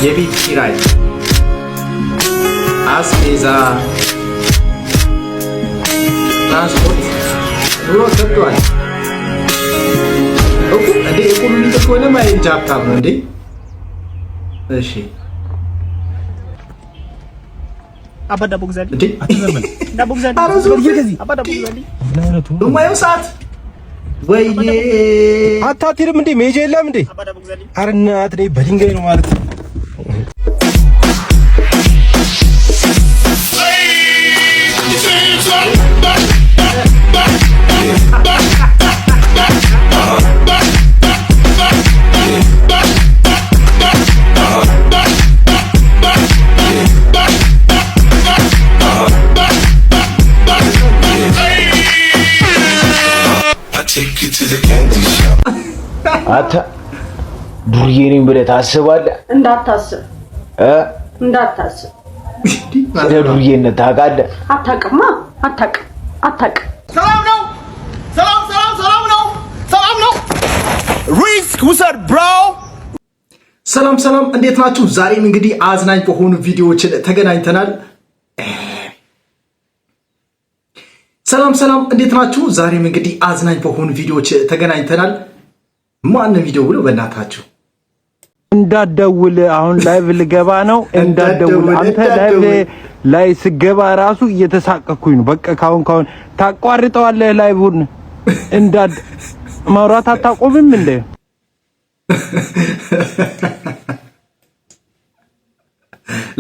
የቤት ኪራይ፣ አስቤዛ፣ ትራንስፖርት ኑሮ ከብዷል። እንዴ ኢኮኖሚ ከሆነ ማይል ሀብታም ነው እንዴ? እሺ አባዳ ቦግዛሊ እንዴ ዳቦግዛሊ አባዳ ቦግዛሊ ዱማየው ሰዓት ወይኔ አታቲርም እንዴ ሜጀ የለም እንዴ? ኧረ እናት ነኝ በድንጋይ ነው ማለት ነው። አታ ዱርዬ ነኝ ብለህ ታስባለህ? እንዳታስብ ስለ ዱርዬነት ታውቃለህ? አታውቅም። ሰላም ነው ሪስክ ውሰድ ብሮ። ሰላም እንዴት ናችሁ? ዛሬም እንግዲህ አዝናኝ በሆኑ ቪዲዮዎች ተገናኝተናል። ሰላም እንዴት ናችሁ? ዛሬም እንግዲህ አዝናኝ በሆኑ ቪዲዮዎች ተገናኝተናል። ማን ቪዲዮ ብሎ በእናታችሁ እንዳትደውል፣ አሁን ላይቭ ልገባ ነው። እንዳትደውል አንተ ላይቭ ላይ ስገባ ራሱ እየተሳቀኩኝ ነው። በቃ ካሁን ታቋርጠዋለህ ላይቭን። ማውራት አታቆምም እንዴ?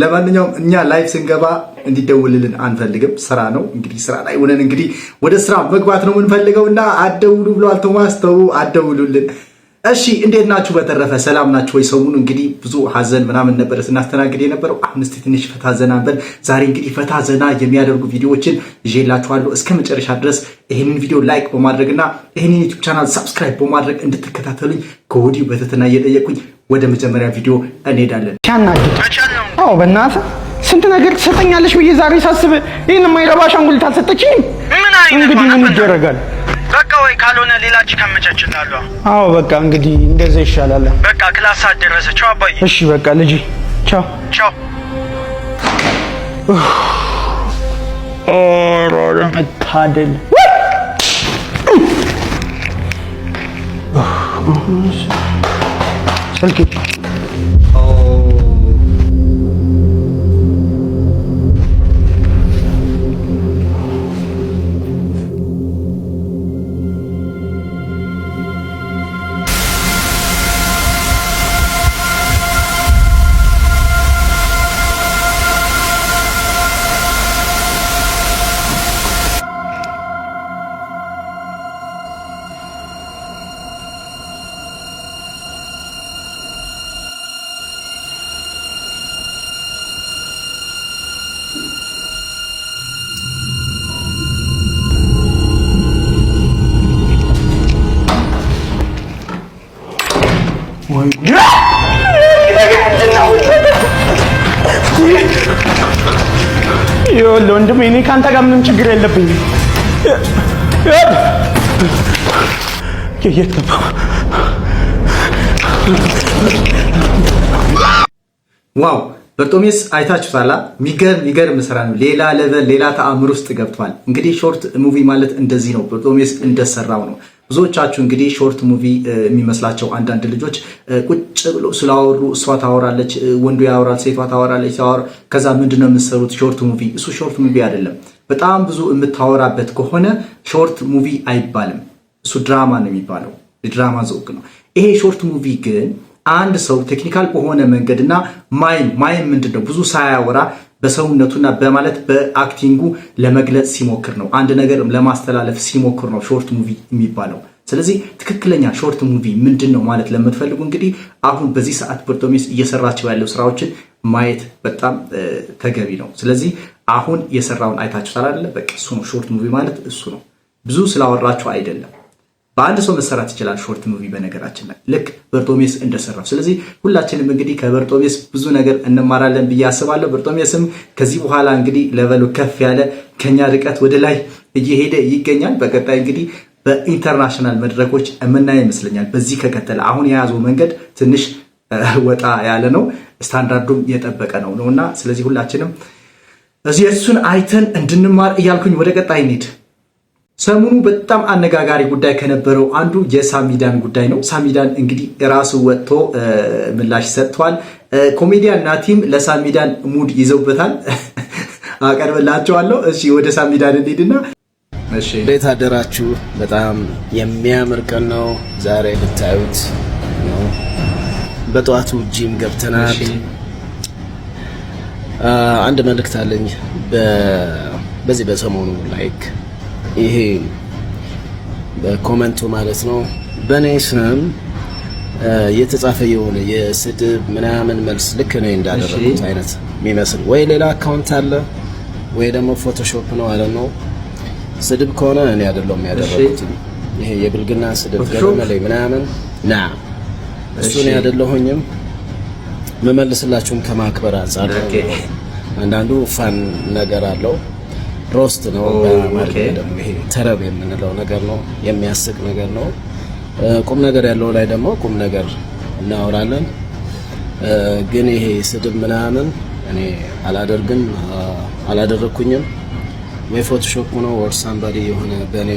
ለማንኛውም እኛ ላይቭ ስንገባ እንዲደውልልን አንፈልግም። ስራ ነው እንግዲህ ስራ ላይ ሆነን እንግዲህ ወደ ስራ መግባት ነው የምንፈልገውና አደውሉ ብለዋል ቶማስ። ተው አደውሉልን። እሺ እንዴት ናችሁ? በተረፈ ሰላም ናችሁ ወይ? ሰሞኑን እንግዲህ ብዙ ሀዘን ምናምን ነበር ስናስተናግድ የነበረው። አሁን እስቲ ትንሽ ፈታ ዘና በል። ዛሬ እንግዲህ ፈታ ዘና የሚያደርጉ ቪዲዮዎችን ይዤላችኋለሁ። እስከ መጨረሻ ድረስ ይህንን ቪዲዮ ላይክ በማድረግና ይህንን ዩቲዩብ ቻናል ሰብስክራይብ በማድረግ እንድትከታተሉኝ ከወዲሁ በትህትና እየጠየቁኝ ወደ መጀመሪያ ቪዲዮ እንሄዳለን። አዎ በእናትህ ስንት ነገር ትሰጠኛለሽ ብዬ ዛሬ ሳስብ ይሄን የማይረባ አሻንጉሊት አልሰጠችኝም። እንግዲህ ምን ይደረጋል? በቃ ወይ ካልሆነ ሌላ ቺ ካመቻችላለሁ። አዎ በቃ እንግዲህ እንደዛ ይሻላል። በቃ ክላስ አደረሰ። ቻው አባዬ። እሺ በቃ ልጅ ቻው። ኦሮ መታደል ስልክ ወንድሜ እኔ ካንተ ጋር ምንም ችግር የለብኝም። ዋው በርጦሜስ አይታችሁታል። የሚገርም ስራ ነው። ሌላ ሌቨል ሌላ ተአምር ውስጥ ገብቷል። እንግዲህ ሾርት ሙቪ ማለት እንደዚህ ነው። በርጦሜስ እንደሰራው ነው። ብዙዎቻችሁ እንግዲህ ሾርት ሙቪ የሚመስላቸው አንዳንድ ልጆች ቁጭ ብሎ ስላወሩ እሷ ታወራለች፣ ወንዱ ያወራል፣ ሴቷ ታወራለች፣ ከዛ ምንድነው የምትሰሩት ሾርት ሙቪ? እሱ ሾርት ሙቪ አይደለም። በጣም ብዙ የምታወራበት ከሆነ ሾርት ሙቪ አይባልም። እሱ ድራማ ነው የሚባለው። የድራማ ዘውግ ነው። ይሄ ሾርት ሙቪ ግን አንድ ሰው ቴክኒካል በሆነ መንገድና ማይም ምንድነው ብዙ ሳያወራ በሰውነቱና በማለት በአክቲንጉ ለመግለጽ ሲሞክር ነው። አንድ ነገር ለማስተላለፍ ሲሞክር ነው ሾርት ሙቪ የሚባለው። ስለዚህ ትክክለኛ ሾርት ሙቪ ምንድነው ማለት ለምትፈልጉ እንግዲህ አሁን በዚህ ሰዓት በርጦሜስ እየሰራቸው ያለው ስራዎችን ማየት በጣም ተገቢ ነው። ስለዚህ አሁን የሰራውን አይታችሁታል አይደለ? በቃ እሱ ነው ሾርት ሙቪ ማለት እሱ ነው። ብዙ ስላወራችሁ አይደለም። በአንድ ሰው መሰራት ይችላል ሾርት ሙቪ በነገራችን ላይ ልክ በርጦሜስ እንደሰራው። ስለዚህ ሁላችንም እንግዲህ ከበርጦሜስ ብዙ ነገር እንማራለን ብዬ አስባለሁ። በርጦሜስም ከዚህ በኋላ እንግዲህ ሌቨሉ ከፍ ያለ ከኛ ርቀት ወደ ላይ እየሄደ ይገኛል። በቀጣይ እንግዲህ በኢንተርናሽናል መድረኮች የምናየው ይመስለኛል። በዚህ ከቀጠለ አሁን የያዘው መንገድ ትንሽ ወጣ ያለ ነው፣ ስታንዳርዱም የጠበቀ ነውና ስለዚህ ሁላችንም እዚህ እሱን አይተን እንድንማር እያልኩኝ ወደ ቀጣይ እንሂድ። ሰሞኑ በጣም አነጋጋሪ ጉዳይ ከነበረው አንዱ የሳሚዳን ጉዳይ ነው። ሳሚዳን እንግዲህ ራሱ ወጥቶ ምላሽ ሰጥቷል። ኮሜዲያን ናቲም ለሳሚዳን ሙድ ይዘውበታል። አቀርብላችኋለሁ። እሺ ወደ ሳሚዳን እንሂድና እሺ እንዴት አደራችሁ? በጣም የሚያምር ቀን ነው ዛሬ ልታዩት ነው። በጠዋቱ ጂም ገብተናል። አንድ መልእክት አለኝ በዚህ በሰሞኑ ላይክ ይሄ በኮሜንቱ ማለት ነው በኔ ስም የተጻፈ የሆነ የስድብ ምናምን መልስ ልክ ነው እንዳደረኩት አይነት የሚመስል ወይ ሌላ አካውንት አለ ወይ ደግሞ ፎቶሾፕ ነው አለ ነው። ስድብ ከሆነ እኔ አይደለም ያደረኩት። ይሄ የብልግና ስድብ ገለመለ ምናምን እሱ ነው ያደለሁኝም መመልስላችሁም ከማክበር አንፃር አንዳንዱ ፋን ነገር አለው። ሮስት ነው በማርኬ ደግሞ ይሄ ተረብ የምንለው ነገር ነው፣ የሚያስቅ ነገር ነው። ቁም ነገር ያለው ላይ ደግሞ ቁም ነገር እናወራለን። ግን ይሄ ስድብ ምናምን እኔ አላደረኩኝም። ወይ ፎቶሾፕ ነው or somebody የሆነ በኔ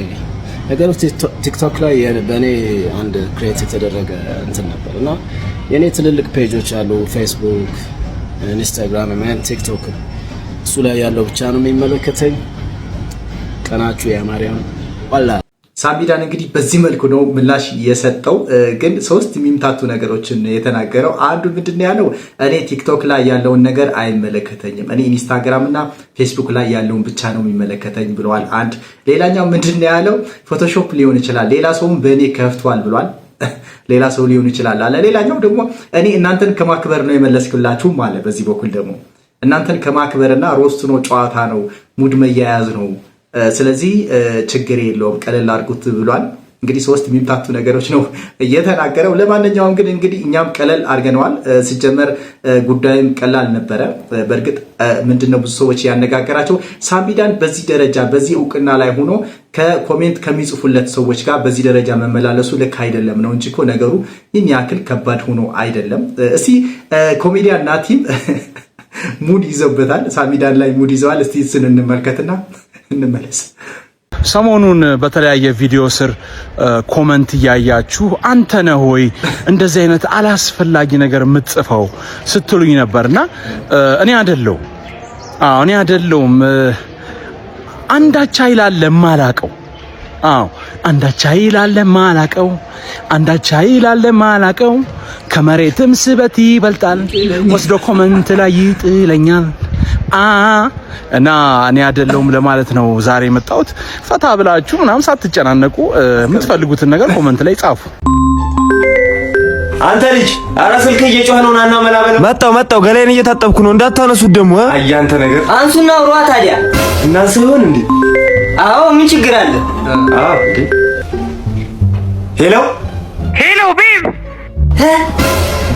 ነገር ቲክቶክ ላይ በኔ አንድ ክሬት የተደረገ እንትን ነበር እና የኔ ትልልቅ ፔጆች አሉ፣ ፌስቡክ፣ ኢንስታግራም እና ቲክቶክ። እሱ ላይ ያለው ብቻ ነው የሚመለከተኝ። ቀናችሁ ያማሪያም ዋላ ሳሚዳን እንግዲህ በዚህ መልኩ ነው ምላሽ የሰጠው። ግን ሶስት የሚምታቱ ነገሮችን የተናገረው አንዱ ምንድነው ያለው? እኔ ቲክቶክ ላይ ያለውን ነገር አይመለከተኝም፣ እኔ ኢንስታግራም እና ፌስቡክ ላይ ያለውን ብቻ ነው የሚመለከተኝ ብለዋል። አንድ ሌላኛው ምንድነው ያለው? ፎቶሾፕ ሊሆን ይችላል፣ ሌላ ሰውም በእኔ ከፍቷል ብሏል። ሌላ ሰው ሊሆን ይችላል አለ። ሌላኛው ደግሞ እኔ እናንተን ከማክበር ነው የመለስክላችሁ ማለት በዚህ በኩል ደግሞ እናንተን ከማክበርና ሮስት ነው፣ ጨዋታ ነው፣ ሙድ መያያዝ ነው፣ ስለዚህ ችግር የለውም ቀለል አድርጉት ብሏል። እንግዲህ ሶስት የሚምታቱ ነገሮች ነው እየተናገረው። ለማንኛውም ግን እንግዲህ እኛም ቀለል አድርገነዋል። ሲጀመር ጉዳይም ቀላል ነበረ። በእርግጥ ምንድነው ብዙ ሰዎች ያነጋገራቸው ሳሚዳን በዚህ ደረጃ በዚህ እውቅና ላይ ሆኖ ከኮሜንት ከሚጽፉለት ሰዎች ጋር በዚህ ደረጃ መመላለሱ ልክ አይደለም ነው እንጂ እኮ ነገሩ ይህን ያክል ከባድ ሆኖ አይደለም። እስቲ ኮሜዲያን ናቲም ሙድ ይዘውበታል፣ ሳሚዳን ላይ ሙድ ይዘዋል። እስቲ እሱን እንመልከትና እንመለስ። ሰሞኑን በተለያየ ቪዲዮ ስር ኮመንት እያያችሁ አንተ ነህ ወይ እንደዚህ አይነት አላስፈላጊ ነገር የምትጽፈው ስትሉኝ ነበርና እኔ አይደለሁም። አንዳች ኃይል አለ ማላቀው። አንዳች ኃይል አለ ማላቀው ከመሬትም ስበት ይበልጣል ወስዶ ኮመንት ላይ ይጥለኛል። እና እኔ አይደለሁም ለማለት ነው ዛሬ የመጣሁት። ፈታ ብላችሁ ምናምን ሳትጨናነቁ የምትፈልጉትን ነገር ኮመንት ላይ ጻፉ። አንተ ልጅ ኧረ ስልክ እየጮኸ ነው። ናና መላበል መጣው ገላዬን እየታጠብኩ ነው። እንዳታነሱት ደግሞ አያንተ ነገር አንሱና አውሯ ታዲያ እናንተ ይሆን እንዴ? አዎ ምን ችግር አለ? ሄሎ ቤብ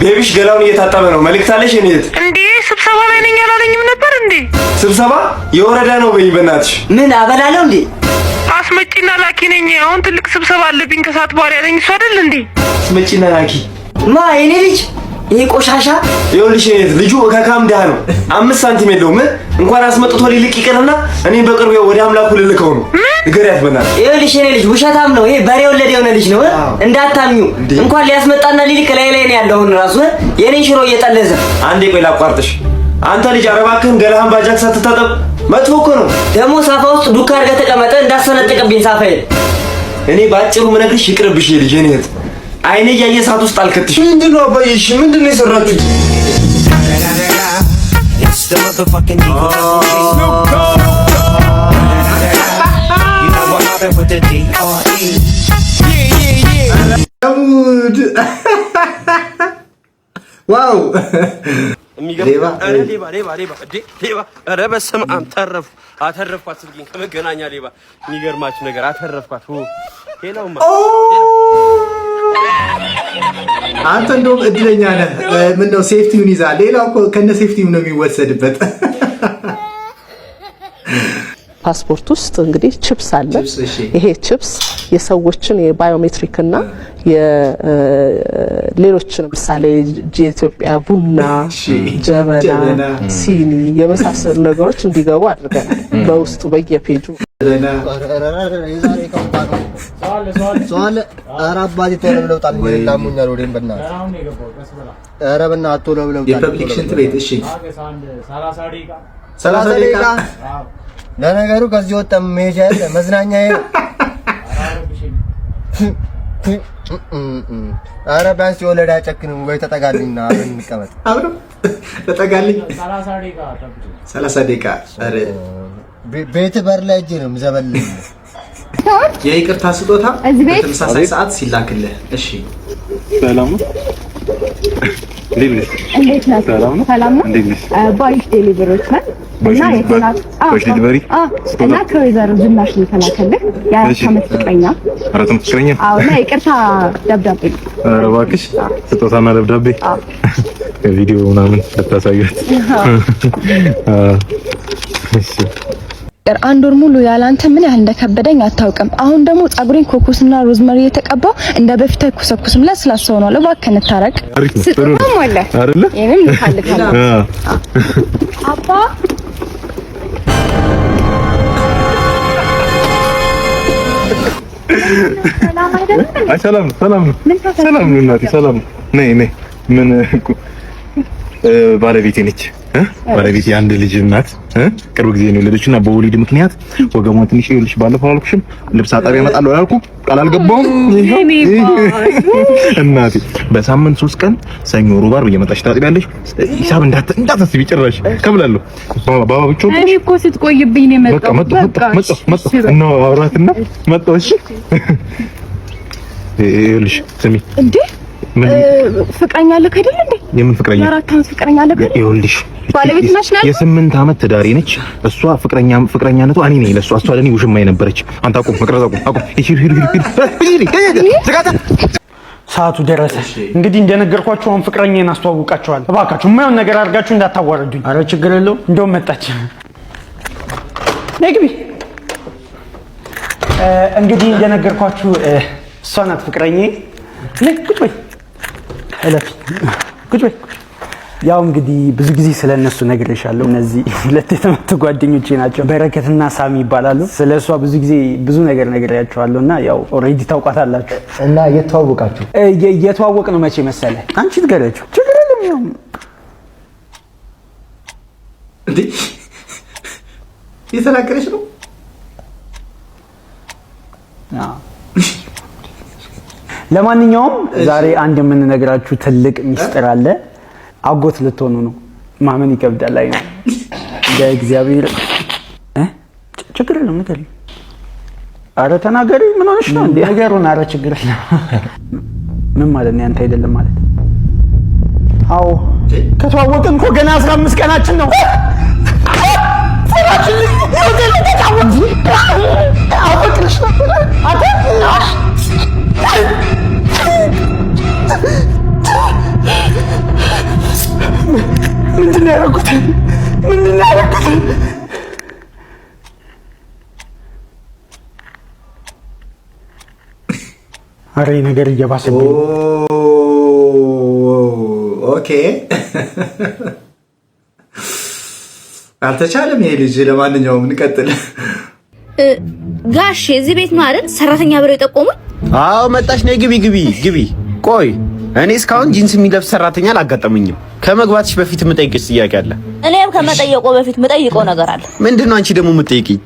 ቤቢሽ ገላውን እየታጠበ ነው። መልእክት አለሽ እኔት እንዴ? ስብሰባ ላይ ነኝ አላለኝም ነበር እንዴ? ስብሰባ የወረዳ ነው በይ በእናትሽ። ምን አበላለሁ እንዴ? አስመጪና ላኪ ነኝ። አሁን ትልቅ ስብሰባ አለብኝ ከሰዓት በኋላ ያለኝ እሱ አይደል እንዴ? አስመጪና ላኪ የኔ ልጅ ይሄ ቆሻሻ ይኸውልሽ እኔት ልጁ ከካም ደሃ ነው። 5 ሳንቲም የለውም። እንኳን አስመጥቶ ሊልቅ ይቅርና እኔ በቅርቡ ወደ አምላኩ ልልከው ነው። ንገሪያት በእናትሽ። ይኸውልሽ የኔ ልጅ ውሸታም ነው። ይሄ በሬ ወለደ የሆነ ልጅ ነው። እንዳታምኙ። እንኳን ሊያስመጣና ሊልቅ ላይ ነው ያለውን ራሱ የኔን ሽሮ እየጠለዘ። አንዴ ቆይ ላቋርጥሽ። አንተ ልጅ አረባክህን ገላህን ባጃክ ሳትታጠብ መጥፎ እኮ ነው። ደግሞ ሳፋ ውስጥ ዱካ አድርገህ ተቀመጠ እንዳሰነጥቀብኝ ሳፋዬን። እኔ ባጭሩ ምነግርሽ ይቅርብሽ ልጅ እኔት አይኔ ያየ ሰዓት ውስጥ አልከትሽ። ምንድነው አባዬሽ? ምንድነው የሰራችሁት? ዋው ኧረ በስመ አብ አተረፍኳት። ስልኬን ከመገናኛ ሌባ የሚገርማችሁ ነገር አተረፍኳት። ሌላውማ አንተ እንደውም እድለኛ ነህ። ምነው ሴፍቲውን ይዛል። ሌላው እኮ ከነ ሴፍቲው ነው የሚወሰድበት። ፓስፖርት ውስጥ እንግዲህ ቺፕስ አለ። ይሄ ቺፕስ የሰዎችን የባዮሜትሪክ እና የሌሎችን ምሳሌ የኢትዮጵያ ቡና፣ ጀበና፣ ሲኒ የመሳሰሉ ነገሮች እንዲገቡ አድርገናል በውስጡ በየፔጁ። የፐብሊክ ሽንት ቤት እሺ 30 ደቂቃ ለነገሩ ከዚህ ወጣ መሄጃ ያለ መዝናኛ ነው። ኧረ ቢያንስ የወለዳ ጨክንም ወይ ተጠጋልኝና አብረን እንቀመጥ። አብሮ ተጠጋልኝ 30 ደቂቃ ኧረ ቤት በር ላይ እጄ ነው የምዘበልልህ። የይቅርታ ስጦታ በተመሳሳይ ሰዓት ሲላክልህ። እሺ ሰላም እንዴት ነህ? ሰላም ነው። ባሪፍ ዴሊቨሪዎች ነን እና የትናት ዴሊቨሪ እና ከወይዘሮ ዝናሽ የተላከልህ የአራት ዓመት ፍቅረኛ አዎ እና ይቅርታ ደብዳቤ። ኧረ እባክሽ ስጦታና ደብዳቤ ቪዲዮ ምናምን ተታሳዩት። እሺ አንድ ወር ሙሉ ያላንተ ምን ያህል እንደከበደኝ አታውቅም። አሁን ደግሞ ጸጉሬን ኮኮስና ሮዝመሪ የተቀባው እንደ በፊት አይኮሰኩስም ለስላሳ ሆኗል። እባክህ እንታረቅ። ስጦታም አለ አይደል? ይሄን ልካልካለሁ። አባ ሰላም አይደለም? አይ ሰላም ሰላም ሰላም ነው እናቴ ሰላም ነይ ነይ ምን ባለቤቴ ነች ባለቤቴ አንድ ልጅ እናት ቅርብ ጊዜ ነው የወለደችና በወሊድ ምክንያት ወገቧን ትንሽ ይልሽ ባለፈው አላልኩሽም ልብስ አጣቢያ እመጣለሁ ያልኩ ቃል አልገባሁም እናቴ በሳምንት 3 ቀን ሰኞ ሮብ ዓርብ እየመጣሽ ታጥቢያለሽ ሂሳብ እንዳታስቢ ጭራሽ ከብላለሁ ባባ ብቻ እኔ እኮ ስትቆይብኝ ነው የመጣው መጣ እና አውራትና መጣው እሺ ይልሽ ስሚ እንዴ ፍቅረኛ አለክ አይደል እንዴ? የምን ፍቅረኛ? የአራት ዓመት ፍቅረኛ አለክ አይደል? ይኸውልሽ ባለቤት ነሽ ነው? የ8 ዓመት ትዳሬ ነች። እሷ ፍቅረኛነቷ እኔ ነኝ ለሷ፣ እሷ ለኔ ውሽማ የነበረች። አንተ አቁም፣ መቅረዝ አቁም። ሰዓቱ ደረሰ። እንግዲህ እንደነገርኳችሁ አሁን ፍቅረኛዬን አስተዋውቃችኋለሁ። እባካችሁ የማይሆን ነገር አድርጋችሁ እንዳታዋርዱኝ። ኧረ ችግር የለውም። እንደውም መጣች። ነይ ግቢ። እንግዲህ እንደነገርኳችሁ እሷ ናት ፍቅረኛዬ። ነይ ቁጭ በይ እለፊ ቁጭ በይ። ያው እንግዲህ ብዙ ጊዜ ስለነሱ ነግሬሻለሁ። እነዚህ ሁለት የተመቱ ጓደኞቼ ናቸው፣ በረከትና ሳሚ ይባላሉ። ስለሷ ብዙ ጊዜ ብዙ ነገር ነግሬያቸዋለሁና ያው ኦሬዲ ታውቃታላችሁ። እና የተዋወቃችሁ የተዋወቅ ነው መቼ መሰለ? አንቺ ትገረችሁ ችግር የለም። ያው እንዴ የተናገረች ነው። ለማንኛውም ዛሬ አንድ የምንነግራችሁ ትልቅ ሚስጥር አለ። አጎት ልትሆኑ ነው። ማመን ይከብዳል። አይ ነው ለእግዚአብሔር ችግር የለም ንገሪ። ኧረ ተናገሪ። ምን ሆነሽ ነው እንዴ? ነገሩን ኧረ ችግር የለም። ምን ማለት ነው? ያንተ አይደለም ማለት? አዎ ከተዋወቅን እኮ ገና 15 ቀናችን ነው። ሰራችን ይወደል ተጫወቱ አወቅሽ ነበር አታ ምንድን ነው ያደረኩት? ኧረ ነገር እየባሰብኝ። ኦኬ አልተቻለም ይሄ ልጅ። ለማንኛውም እንቀጥል። ጋሼ እዚህ ቤት ነው አይደል ሰራተኛ ብለው የጠቆሙኝ? አዎ መጣሽ። ነይ ግቢ። ቆይ እኔ እስካሁን ጂንስ የሚለብስ ሰራተኛ አላጋጠመኝም። ከመግባትሽ በፊት የምጠይቅሽ ጥያቄ አለ። እኔም ከመጠየቆ በፊት የምጠይቀው ነገር አለ። ምንድነው? አንቺ ደግሞ የምትጠይቂኝ?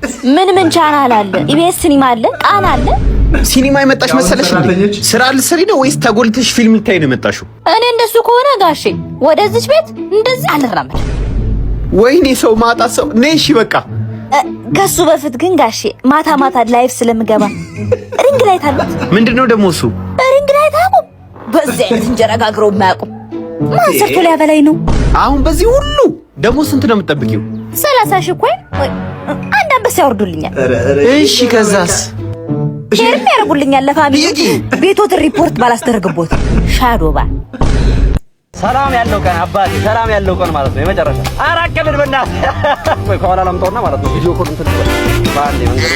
ምን ቻናል አለ? ኢቢኤስ ሲኒማ አለ? ቃና አለ? ሲኒማ የመጣሽ መሰለሽ እንዴ? ስራ ልትሰሪ ነው ወይስ ተጎልተሽ ፊልም ልታይ ነው የመጣሽው? እኔ እንደሱ ከሆነ ጋሼ ወደዚች ቤት እንደዚህ አልራመድ። ወይኔ ሰው ማጣ ሰው ነይ። እሺ በቃ ከሱ በፊት ግን ጋሼ ማታ ላይፍ ስለምገባ ሪንግ ላይ ታሉት። ምንድነው ደግሞ እሱ? ሪንግ ላይ ታቁ። በዚህ አይነት እንጀራ ጋግረው የማያውቁም ማን ሰርቶ ሊያበላኝ ነው? አሁን በዚህ ሁሉ ደግሞ ስንት ነው የምትጠብቂው? 30 ሺህ ቆይ አንድ አንበሳ ያወርዱልኛል። እሺ ከዛስ? ሼርም ያደርጉልኛል ለፋሚሊ ቤቶትን ሪፖርት ባላስደረግቦት ሻዶባ ሰላም ያለው ቀን አባቴ፣ ሰላም ያለው ቀን ማለት ነው የመጨረሻ። አራቀልን በእናትህ ወይ ከኋላ ላምጣውና ማለት ነው ቪዲዮ ኮል እንትን ባንዴ መንገዱ።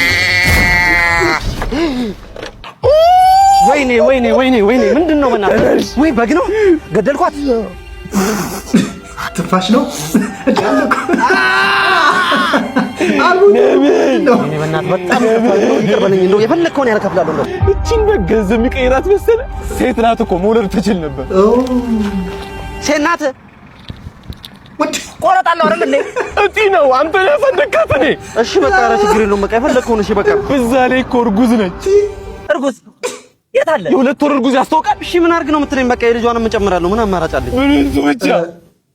ወይኔ ምንድነው በእናትህ? ወይ በግ ነው ገደልኳት። ትንፋሽ ነው እኔ በእናትህ በጣም ይቅር በለኝ። እንደው የፈለግከውን ያልከፍላለሁ። እንደው እቺን በገንዘብ የሚቀይራት መሰለ። ሴት ናት እኮ መውለድ ትችል ነበር። ሴት ናት። ቆረጣለሁ አይደል እንዴ? እጢ ነው አንተ ነህ ያፈነካት። እኔ እሺ በቃ ኧረ ችግር የለውም በቃ የፈለግከውን። እሺ በቃ በዛ ላይ እኮ እርጉዝ ነች። እርጉዝ የት አለ? የ2 ወር እርጉዝ ያስታውቃል። እሺ ምን አድርግ ነው የምትለኝ? በቃ የልጇንም እጨምራለሁ። ምን አማራጭ አለኝ? ምን እሱ ብቻ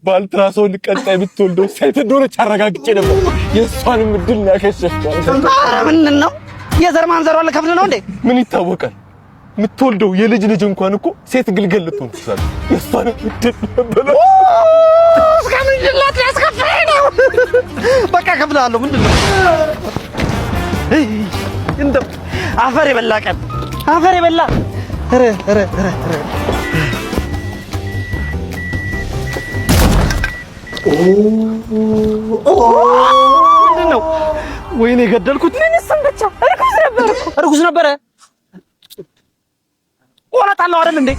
ባልትራሳውንድ ቀጣይ ብትወልደው ሴት እንደሆነች አረጋግጬ ነበር። የእሷንም እድል ያከሸፍቷል። ኧረ ምንድን ነው የዘር ማንዘሯን ልከፍል ነው እንዴ? ምን ይታወቃል? የምትወልደው የልጅ ልጅ እንኳን እኮ ሴት ግልገል ልትሆን ትችላለች። የእሷንም እድል ነበር። እስከምን ጅላት ያስከፍለኝ ነው? በቃ ከፍላለሁ። ምንድን ነው እንደው አፈር የበላ ቀን አፈር የበላ ምንድን ነው? ወይኔ ገደልኩት። ምን ሰምበቻ እርጉዝ ነበረ። ቆረጣለሁ አይደል እንዴ?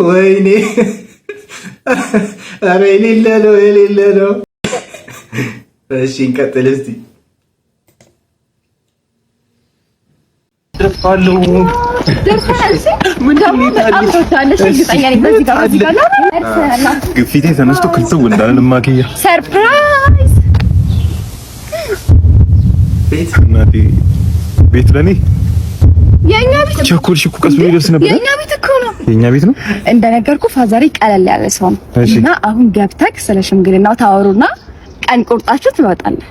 ወይኔ ኧረ የሌለ ነው። እሺ እንቀጥል እስቲ። ደርሳለሁ። ምን ደግሞ በጣም ተወታለሽ። እርግጠኛ ነኝ በዚህ ጋር ነው። ግፊቴ ተነስቶ ክልተው እንዳለ ማኪያ ሰርፕራይዝ ቤት ለኔ የኛ ቤት ቸኮልሽ እኮ ቀስ ብሎ ይደርስ ነበር። የኛ ቤት እኮ ነው። የኛ ቤት ነው እንደነገርኩ ፋዘሪ ቀለል ያለ ሰው ነው እና አሁን ገብተክ ስለ ሽምግልናው ታወሩና ቀን ቁርጣችሁ ትወጣለህ።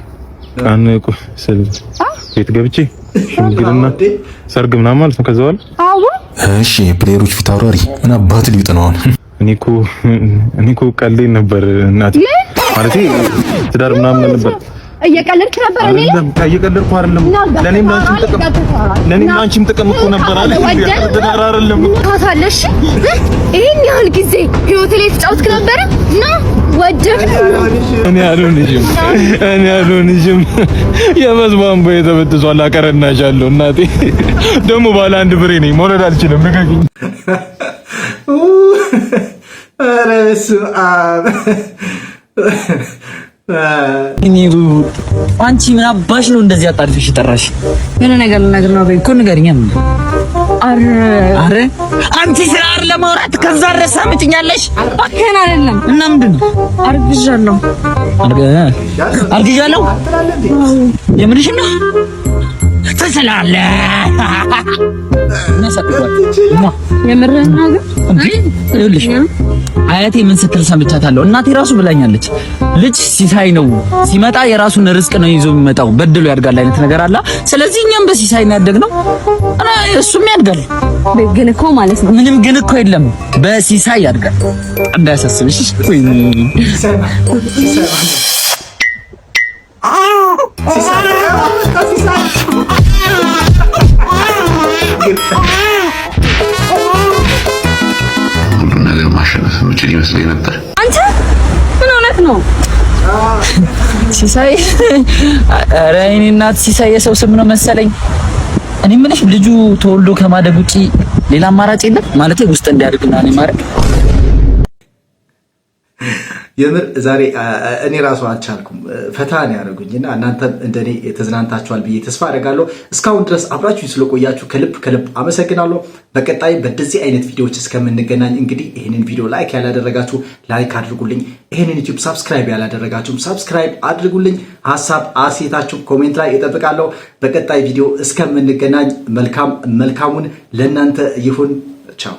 ቀን ቤት ገብቼ ሽምግልና ሰርግ ምናምን ማለት ነው። ከዛ በኋላ አዎ እሺ ፕሌየሮች ፊት አውራሪ ምን አባት ሊውጥ ነው አሁን? እኔ እኮ ቀልዴ ነበር እናቴ ማለቴ ትዳር ምናምን ነበር። እየቀለድክ ነበር እኔ እየቀለድኩ አይደለም። ለኔም ላንቺም ጥቅም እኮ ነበር አለ ትዳር አይደለም ታታለሽ። ይሄን ያህል ጊዜ ህይወት ላይ ተጫውትክ ነበር እና ወደክ እኔ አልሆንሽም የበዝባን ቦይ ተበጥሷል። አቀረናሻለሁ እናቴ ደግሞ ባለ አንድ ብሬ ነኝ መውለድ አልችልም። ንገሪኝ። ኧረ በስመ አብ አንቺ ምን አባሽ ነው እንደዚህ አጣድፍሽ ጠራሽ? ምን ነገር ልነግር ነው እኮ ንገሪኝ። አረ አንቺ ስራር ለማውራት ከዛ ድረስ አምጪኛለሽ? አከና አይደለም እና ምንድን ነው? አርግዣለሁ። የምንሽ ነው? ትስላለህ የምርህን ነው እንዴ? ይኸውልሽ አያቴ ምን ስትል ሰምቻታለሁ። እናቴ ራሱ ብላኛለች። ልጅ ሲሳይ ነው ሲመጣ የራሱን ርዝቅ ነው ይዞ የሚመጣው፣ በድሎ ያድጋል አይነት ነገር አለ። ስለዚህ እኛም በሲሳይ ነው ያደግነው እና እሱም ያድጋል። ግን እኮ ማለት ነው ምንም ግን እኮ የለም፣ በሲሳይ ያድጋል። እንዳያሳስብሽ። ሁሉን ነገር ማሸነፍ የምችል ይመስለኝ ነበር። አንተ ምን ሆነህ ነው? ሲሳይ ኧረ የእኔ እናት ሲሳይ የሰው ስም ነው መሰለኝ። እኔ የምልሽ ልጁ ተወልዶ ከማደግ ውጪ ሌላ አማራጭ የለም ማለት ውስጥ እንዲያድግና እኔ ማድረግ የምር ዛሬ እኔ ራሱ አልቻልኩም። ፈታ ነው ያደረጉኝና እናንተም እንደኔ ተዝናንታችኋል ብዬ ተስፋ አደርጋለሁ። እስካሁን ድረስ አብራችሁ ስለቆያችሁ ከልብ አመሰግናለሁ። በቀጣይ በእንደዚህ አይነት ቪዲዮዎች እስከምንገናኝ እንግዲህ ይህንን ቪዲዮ ላይክ ያላደረጋችሁ ላይክ አድርጉልኝ። ይህንን ዩቲዩብ ሰብስክራይብ ያላደረጋችሁም ሰብስክራይብ አድርጉልኝ። ሀሳብ አሴታችሁ ኮሜንት ላይ እጠብቃለሁ። በቀጣይ ቪዲዮ እስከምንገናኝ መልካሙን ለእናንተ ይሁን። ቻው።